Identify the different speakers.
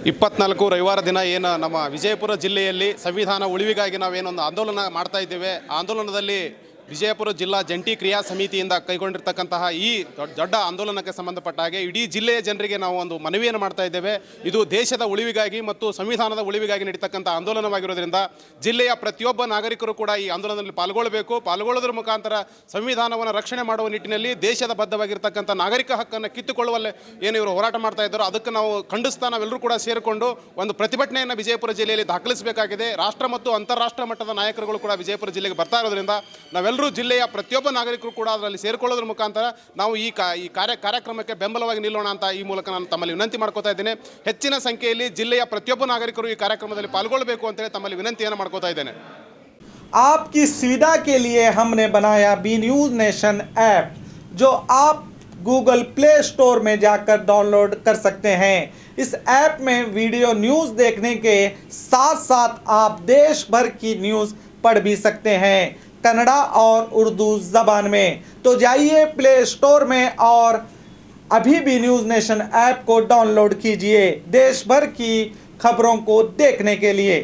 Speaker 1: 24 ರವಿವಾರ ದಿನ ಏನು ನಮ್ಮ ವಿಜಯಪುರ ಜಿಲ್ಲೆಯಲ್ಲಿ ಸಂವಿಧಾನ ಉಳಿವಿಗಾಗಿ ನಾವೇನೊಂದು ಆಂದೋಲನ ಮಾಡ್ತಾ ಇದ್ದೇವೆ. ಆ ಆಂದೋಲನದಲ್ಲಿ ವಿಜಯಪುರ ಜಿಲ್ಲಾ ಜಂಟಿ ಕ್ರಿಯಾ ಸಮಿತಿಯಿಂದ ಕೈಗೊಂಡಿರ್ತಕ್ಕಂತಹ ಈ ದೊಡ್ಡ ಆಂದೋಲನಕ್ಕೆ ಸಂಬಂಧಪಟ್ಟ ಹಾಗೆ ಇಡೀ ಜಿಲ್ಲೆಯ ಜನರಿಗೆ ನಾವು ಒಂದು ಮನವಿಯನ್ನು ಮಾಡ್ತಾ ಇದ್ದೇವೆ. ಇದು ದೇಶದ ಉಳಿವಿಗಾಗಿ ಮತ್ತು ಸಂವಿಧಾನದ ಉಳಿವಿಗಾಗಿ ನಡೀತಕ್ಕಂಥ ಆಂದೋಲನವಾಗಿರೋದ್ರಿಂದ ಜಿಲ್ಲೆಯ ಪ್ರತಿಯೊಬ್ಬ ನಾಗರಿಕರು ಕೂಡ ಈ ಆಂದೋಲನದಲ್ಲಿ ಪಾಲ್ಗೊಳ್ಳೋದ್ರ ಮುಖಾಂತರ ಸಂವಿಧಾನವನ್ನು ರಕ್ಷಣೆ ಮಾಡುವ ನಿಟ್ಟಿನಲ್ಲಿ ದೇಶದ ಬದ್ಧವಾಗಿರ್ತಕ್ಕಂಥ ನಾಗರಿಕ ಹಕ್ಕನ್ನು ಕಿತ್ತುಕೊಳ್ಳುವಲ್ಲಿ ಏನು ಇವರು ಹೋರಾಟ ಮಾಡ್ತಾ ಇದ್ದಾರೋ ಅದಕ್ಕೆ ನಾವು ಖಂಡಿಸ್ತಾ ನಾವೆಲ್ಲರೂ ಕೂಡ ಸೇರಿಕೊಂಡು ಒಂದು ಪ್ರತಿಭಟನೆಯನ್ನು ವಿಜಯಪುರ ಜಿಲ್ಲೆಯಲ್ಲಿ ದಾಖಲಿಸಬೇಕಾಗಿದೆ. ರಾಷ್ಟ್ರ ಮತ್ತು ಅಂತಾರಾಷ್ಟ್ರ ಮಟ್ಟದ ನಾಯಕರುಗಳು ಕೂಡ ವಿಜಯಪುರ ಜಿಲ್ಲೆಗೆ ಬರ್ತಾ ಇರೋದ್ರಿಂದ ನಾವೆಲ್ಲರೂ ಜಿಲ್ಲೆಯ ಪ್ರತಿಯೊಬ್ಬ ನಾಗರಿಕರು ಕೂಡ ಅದರಲ್ಲಿ ಸೇರಿಕೊಳ್ಳೋದ್ರ ಮುಖಾಂತರ ನಾವು ಈ ಕಾರ್ಯಕ್ರಮಕ್ಕೆ ಬೆಂಬಲವಾಗಿ ನಿಲ್ಲೋಣ ಅಂತ ಈ ಮೂಲಕ ನಾನು ತಮ್ಮಲ್ಲಿ ವಿನಂತಿ ಮಾಡ್ಕೋತಾ ಇದ್ದೇನೆ. ಹೆಚ್ಚಿನ ಸಂಖ್ಯೆಯಲ್ಲಿ ಜಿಲ್ಲೆಯ ಪ್ರತಿಯೊಬ್ಬ ನಾಗರಿಕರು ಈ ಕಾರ್ಯಕ್ರಮದಲ್ಲಿ ಪಾಲ್ಗೊಳ್ಳಬೇಕು ಅಂತ ಹೇಳಿ ತಮ್ಮಲ್ಲಿ ವಿನಂತಿಯನ್ನು ಮಾಡ್ಕೋತಾ ಇದ್ದೇನೆ.
Speaker 2: आपकी सुविधा के लिए हमने बनाया Bnewsnation ऐप जो आप गूगल प्ले स्टोर में जाकर डाउनलोड कर सकते हैं. इस ऐप में वीडियो न्यूज़ देखने के साथ साथ आप देश भर की न्यूज़ पढ़ भी सकते हैं कन्नड़ा और उर्दू ज़बान में. तो जाइए प्ले स्टोर में और अभी भी Bnewsnation ऐप को डाउनलोड कीजिए देश भर की खबरों को देखने के लिए.